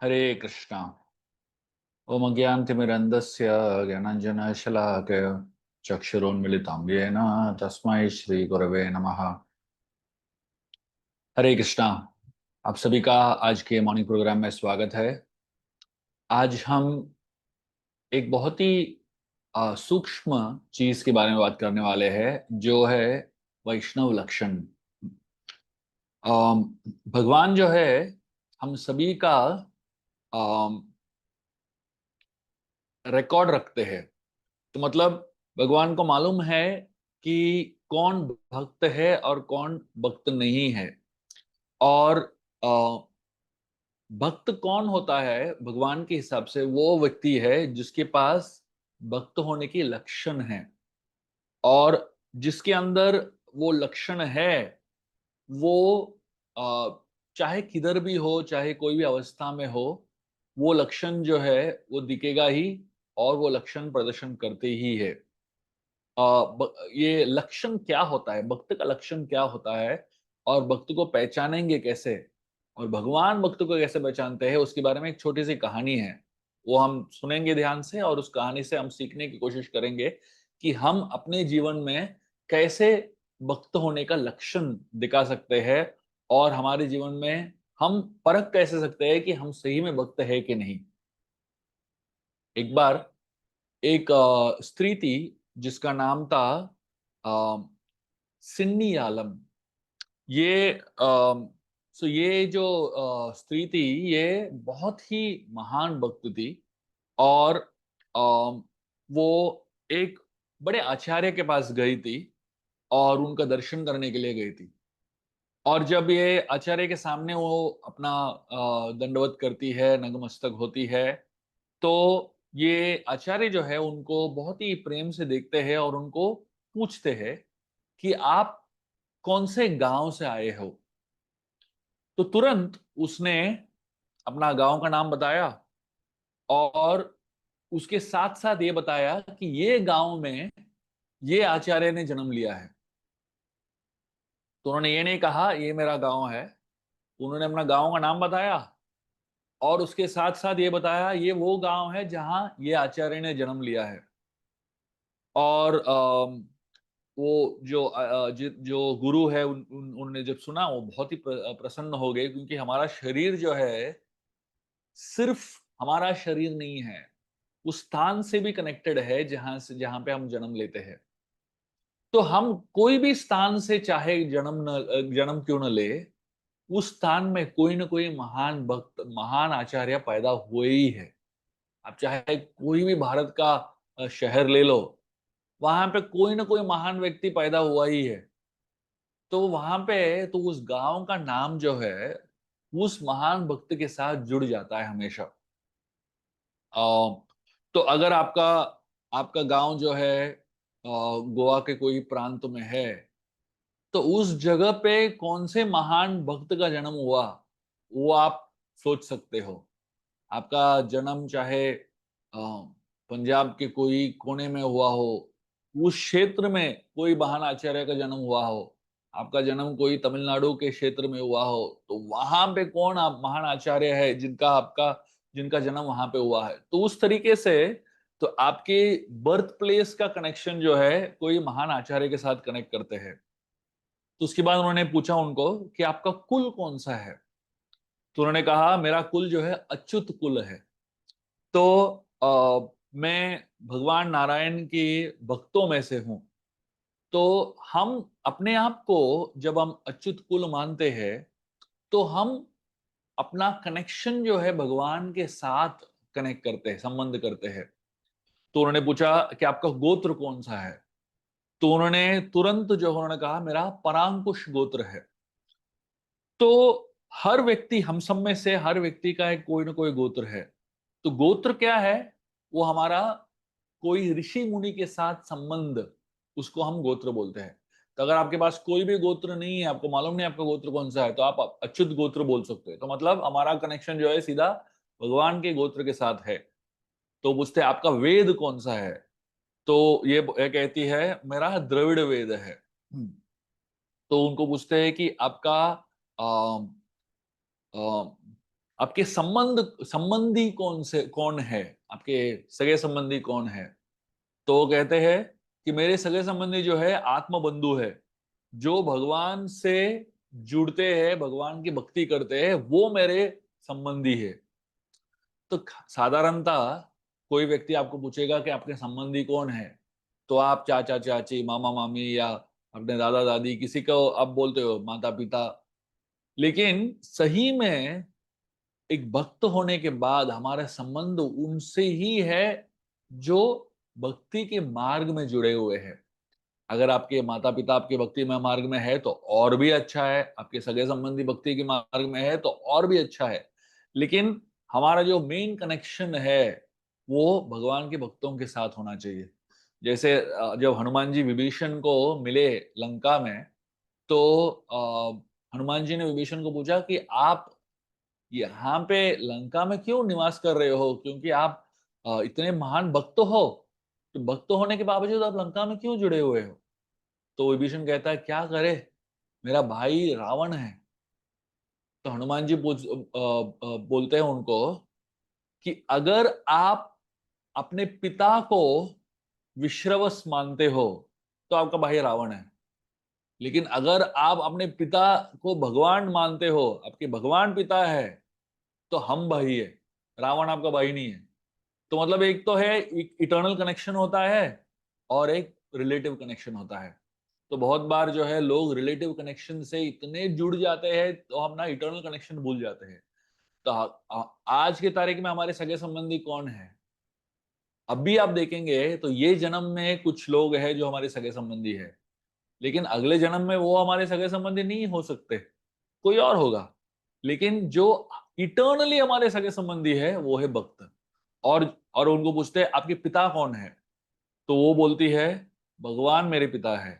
हरे कृष्णा। ओम अज्ञानतिमिरन्धस्य ज्ञानाञ्जनशलाकया चक्षुरुन्मिलितं येन तस्मै श्रीगुरवे नमः। हरे कृष्णा। आप सभी का आज के मॉर्निंग प्रोग्राम में स्वागत है। आज हम एक बहुत ही सूक्ष्म चीज के बारे में बात करने वाले हैं, जो है वैष्णव लक्षण। अम, भगवान जो है हम सभी का रिकॉर्ड रखते हैं। तो मतलब भगवान को मालूम है कि कौन भक्त है और कौन भक्त नहीं है। और अ, भक्त कौन होता है भगवान के हिसाब से? वो व्यक्ति है जिसके पास भक्त होने की लक्षण है, और जिसके अंदर वो लक्षण है वो अ, चाहे किधर भी हो, चाहे कोई भी अवस्था में हो, वो लक्षण जो है वो दिखेगा ही, और वो लक्षण प्रदर्शन करते ही है। ये लक्षण क्या होता है, भक्त का लक्षण क्या होता है, और भक्त को पहचानेंगे कैसे, और भगवान भक्त को कैसे पहचानते हैं, उसके बारे में एक छोटी सी कहानी है। वो हम सुनेंगे ध्यान से, और उस कहानी से हम सीखने की कोशिश करेंगे कि हम अपने जीवन में कैसे भक्त होने का लक्षण दिखा सकते हैं, और हमारे जीवन में हम परख कैसे सकते हैं कि हम सही में भक्त है कि नहीं। एक बार एक स्त्री थी जिसका नाम था अ, सिन्नी आलम। ये ये जो स्त्री थी, ये बहुत ही महान भक्त थी। और वो एक बड़े आचार्य के पास गई थी, और उनका दर्शन करने के लिए गई थी। और जब ये आचार्य के सामने वो अपना दंडवत करती है, नतमस्तक होती है, तो ये आचार्य जो है उनको बहुत ही प्रेम से देखते हैं और उनको पूछते हैं कि आप कौन से गांव से आए हो। तो तुरंत उसने अपना गांव का नाम बताया, और उसके साथ साथ ये बताया कि ये गांव में ये आचार्य ने जन्म लिया है। तो उन्होंने ये नहीं कहा ये मेरा गांव है, उन्होंने अपना गांव का नाम बताया, और उसके साथ साथ ये बताया ये वो गांव है जहां ये आचार्य ने जन्म लिया है। और वो जो जो गुरु है उन्होंने जब सुना, वो बहुत ही प्रसन्न हो गए, क्योंकि हमारा शरीर जो है सिर्फ हमारा शरीर नहीं है, उस स्थान से भी कनेक्टेड है जहां पे हम जन्म लेते हैं। तो हम कोई भी स्थान से चाहे जन्म क्यों न ले, उस स्थान में कोई ना कोई महान भक्त, महान आचार्य पैदा हुए ही है। आप चाहे कोई भी भारत का शहर ले लो, वहां पे कोई ना कोई महान व्यक्ति पैदा हुआ ही है। तो वहां पे तो उस गांव का नाम जो है उस महान भक्त के साथ जुड़ जाता है हमेशा। तो अगर आपका आपका गांव जो है गोवा के कोई प्रांत में है, तो उस जगह पे कौन से महान भक्त का जन्म हुआ, वो आप सोच सकते हो। आपका जन्म चाहे पंजाब के कोई कोने में हुआ हो, उस क्षेत्र में कोई महान आचार्य का जन्म हुआ हो, आपका जन्म कोई तमिलनाडु के क्षेत्र में हुआ हो, तो वहां पे कौन आप महान आचार्य है जिनका जन्म वहां पे हुआ है। तो उस तरीके से तो आपके बर्थ प्लेस का कनेक्शन जो है कोई महान आचार्य के साथ कनेक्ट करते हैं। तो उसके बाद उन्होंने पूछा उनको कि आपका कुल कौन सा है। तो उन्होंने कहा मेरा कुल जो है अच्युत कुल है। तो मैं भगवान नारायण के भक्तों में से हूं। तो हम अपने आप को जब हम अच्युत कुल मानते हैं, तो हम अपना कनेक्शन जो है भगवान के साथ कनेक्ट करते हैं, संबंध करते हैं। तो उन्होंने पूछा कि आपका गोत्र कौन सा है। तो उन्होंने तुरंत जो उन्होंने कहा मेरा परांकुश गोत्र है। तो हर व्यक्ति, हम सब में से हर व्यक्ति का एक कोई ना कोई गोत्र है। तो गोत्र क्या है? वो हमारा कोई ऋषि मुनि के साथ संबंध, उसको हम गोत्र बोलते हैं। तो अगर आपके पास कोई भी गोत्र नहीं है, आपको मालूम नहीं आपका गोत्र कौन सा है, तो आप अच्युत गोत्र बोल सकते हैं। तो मतलब हमारा कनेक्शन जो है सीधा भगवान के गोत्र के साथ है। तो पूछते हैं आपका वेद कौन सा है। तो ये कहती है मेरा द्रविड़ वेद है। तो उनको पूछते हैं कि आपका अ, आपके संबंधी कौन है, आपके सगे संबंधी कौन है? तो वो कहते हैं कि मेरे सगे संबंधी जो है आत्म बंधु है, जो भगवान से जुड़ते हैं, भगवान की भक्ति करते हैं, वो मेरे संबंधी है। तो साधारणतः कोई व्यक्ति आपको पूछेगा कि आपके संबंधी कौन है, तो आप चाचा चाची, मामा मामी या अपने दादा दादी, किसी को आप बोलते हो माता पिता। लेकिन सही में एक भक्त होने के बाद हमारा संबंध उनसे ही है जो भक्ति के मार्ग में जुड़े हुए हैं। अगर आपके माता पिता आपके भक्ति में मार्ग में है तो और भी अच्छा है, आपके सगे संबंधी भक्ति के मार्ग में है तो और भी अच्छा है। लेकिन हमारा जो मेन कनेक्शन है वो भगवान के भक्तों के साथ होना चाहिए। जैसे जब हनुमान जी विभीषण को मिले लंका में, तो हनुमान जी ने विभीषण को पूछा कि आप यहाँ पे लंका में क्यों निवास कर रहे हो, क्योंकि आप इतने महान भक्त हो, तो भक्त होने के बावजूद आप लंका में क्यों जुड़े हुए हो? तो विभीषण कहता है क्या करे, मेरा भाई रावण है। तो हनुमान जी बोलते हैं उनको कि अगर आप अपने पिता को विश्रवस मानते हो तो आपका भाई रावण है, लेकिन अगर आप अपने पिता को भगवान मानते हो, आपके भगवान पिता है, तो हम भाई है, रावण आपका भाई नहीं है। तो मतलब एक तो है इटर्नल कनेक्शन होता है और एक रिलेटिव कनेक्शन होता है। तो बहुत बार जो है लोग रिलेटिव कनेक्शन से इतने जुड़ जाते हैं तो हम ना इटर्नल कनेक्शन भूल जाते हैं। तो आज के तारीख में हमारे सगे संबंधी कौन है? अभी आप देखेंगे तो ये जन्म में कुछ लोग हैं जो हमारे सगे संबंधी है, लेकिन अगले जन्म में वो हमारे सगे संबंधी नहीं हो सकते, कोई और होगा। लेकिन जो इटर्नली हमारे सगे संबंधी है वो है भक्त। और उनको पूछते हैं आपके पिता कौन है, तो वो बोलती है भगवान मेरे पिता है।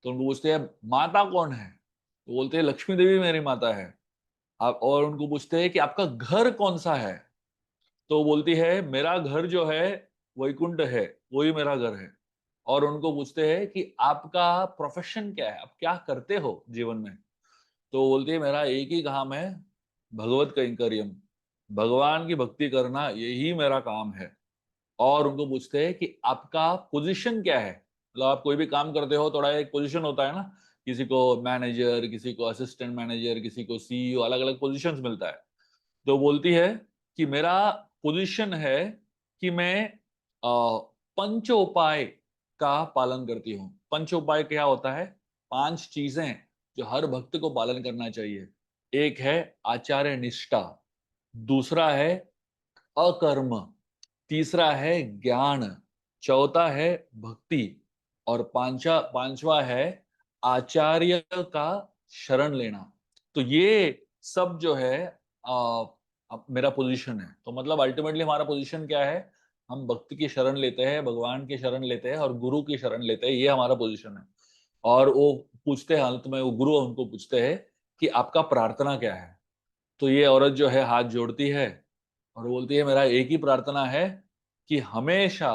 तो उनको पूछते हैं माता कौन है, तो बोलते हैं लक्ष्मी देवी मेरी माता है। आप और उनको पूछते हैं कि आपका घर कौन सा है, तो बोलती है मेरा घर जो है वैकुंठ है, वही मेरा घर है। और उनको पूछते हैं कि आपका प्रोफेशन क्या है, आप क्या करते हो जीवन में, तो बोलती है मेरा एक ही काम है, भगवत कैंकर्यम, भगवान की भक्ति करना, यही मेरा काम है। और उनको पूछते हैं कि आपका पोजीशन क्या है, मतलब आप कोई भी काम करते हो थोड़ा एक पोजीशन होता है ना, किसी को मैनेजर, किसी को असिस्टेंट मैनेजर, किसी को सीईओ, अलग अलग पोजीशंस मिलता है। तो बोलती है कि मेरा पोजीशन है कि मैं पंचोपाय का पालन करती हूँ। पंचोपाय क्या होता है? 5 चीजें जो हर भक्त को पालन करना चाहिए। एक है आचार्य निष्ठा, दूसरा है अकर्म, तीसरा है ज्ञान, चौथा है भक्ति, और पांचवा है आचार्य का शरण लेना। तो ये सब जो है अब मेरा पोजीशन है। तो मतलब अल्टीमेटली हमारा पोजीशन क्या है? हम भक्ति की शरण लेते हैं, भगवान की शरण लेते हैं और गुरु की शरण लेते हैं, ये हमारा पोजीशन है। और वो पूछते हैं अंत में, वो गुरु उनको पूछते हैं कि आपका प्रार्थना क्या है। तो ये औरत जो है हाथ जोड़ती है और बोलती है मेरा एक ही प्रार्थना है कि हमेशा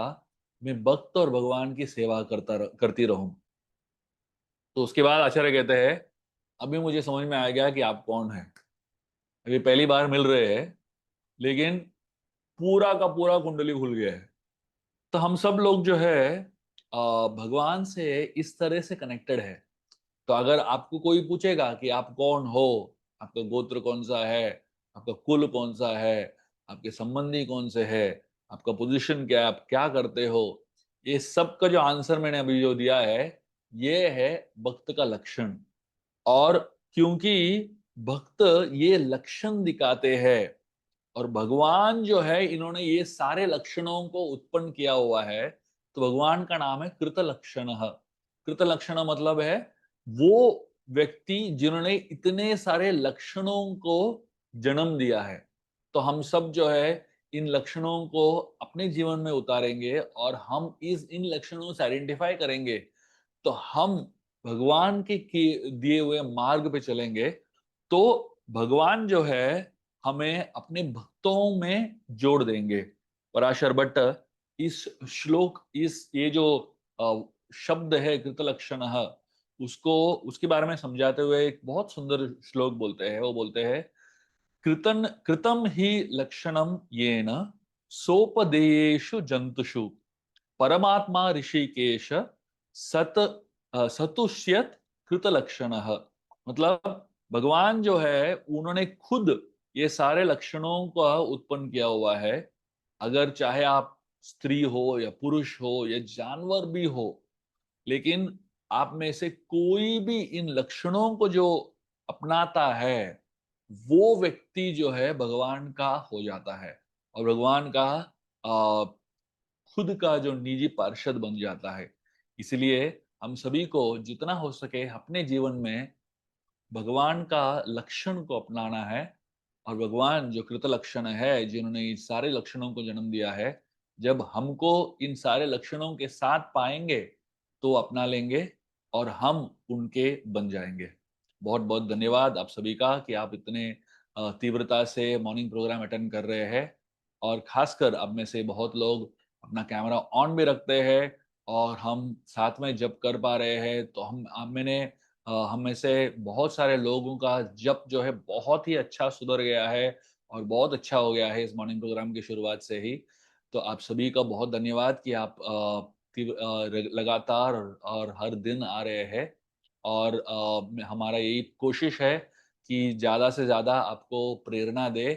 मैं भक्त और भगवान की सेवा करती रहूं। तो उसके बाद आचार्य कहते हैं अभी मुझे समझ में आ गया कि आप कौन हैं। अभी पहली बार मिल रहे हैं, लेकिन पूरा का पूरा कुंडली खुल गया है। तो हम सब लोग जो है भगवान से इस तरह से कनेक्टेड है। तो अगर आपको कोई पूछेगा कि आप कौन हो, आपका गोत्र कौन सा है, आपका कुल कौन सा है, आपके संबंधी कौन से है, आपका पोजीशन क्या है, आप क्या करते हो, ये सब का जो आंसर मैंने अभी जो दिया है, ये है भक्त का लक्षण। और क्योंकि भक्त ये लक्षण दिखाते हैं, और भगवान जो है इन्होंने ये सारे लक्षणों को उत्पन्न किया हुआ है, तो भगवान का नाम है कृत लक्षण। कृत लक्षण मतलब है वो व्यक्ति जिन्होंने इतने सारे लक्षणों को जन्म दिया है। तो हम सब जो है इन लक्षणों को अपने जीवन में उतारेंगे और हम इस इन लक्षणों से आइडेंटिफाई करेंगे, तो हम भगवान के दिए हुए मार्ग पे चलेंगे। तो भगवान जो है हमें अपने भक्तों में जोड़ देंगे। पराशर भट्ट इस श्लोक, इस ये जो शब्द है कृतलक्षण, उसको उसके बारे में समझाते हुए एक बहुत सुंदर श्लोक बोलते हैं। वो बोलते हैं कृतं हि लक्षणं येन सोपदेयेषु जन्तुषु परमात्मा ऋषिकेश सतुष्यत कृत लक्षणः। मतलब भगवान जो है उन्होंने खुद ये सारे लक्षणों का उत्पन्न किया हुआ है। अगर चाहे आप स्त्री हो या पुरुष हो या जानवर भी हो, लेकिन आप में से कोई भी इन लक्षणों को जो अपनाता है, वो व्यक्ति जो है भगवान का हो जाता है और भगवान का खुद का जो निजी पार्षद बन जाता है। इसलिए हम सभी को जितना हो सके अपने जीवन में भगवान का लक्षण को अपनाना है और भगवान जो कृत लक्षण है, जिन्होंने इन सारे लक्षणों को जन्म दिया है, जब हमको इन सारे लक्षणों के साथ पाएंगे तो अपना लेंगे और हम उनके बन जाएंगे। बहुत बहुत धन्यवाद आप सभी का कि आप इतने तीव्रता से मॉर्निंग प्रोग्राम अटेंड कर रहे हैं और खासकर अब में से बहुत लोग अपना कैमरा ऑन भी रखते हैं और हम साथ में जब कर पा रहे हैं तो मैंने हम में से बहुत सारे लोगों का जप जो है बहुत ही अच्छा सुधर गया है और बहुत अच्छा हो गया है इस मॉर्निंग प्रोग्राम की शुरुआत से ही। तो आप सभी का बहुत धन्यवाद कि आप लगातार और हर दिन आ रहे हैं और हमारा यही कोशिश है कि ज़्यादा से ज़्यादा आपको प्रेरणा दे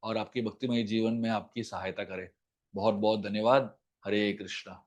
और आपके भक्तिमय जीवन में आपकी सहायता करे। बहुत-बहुत धन्यवाद। हरे कृष्णा।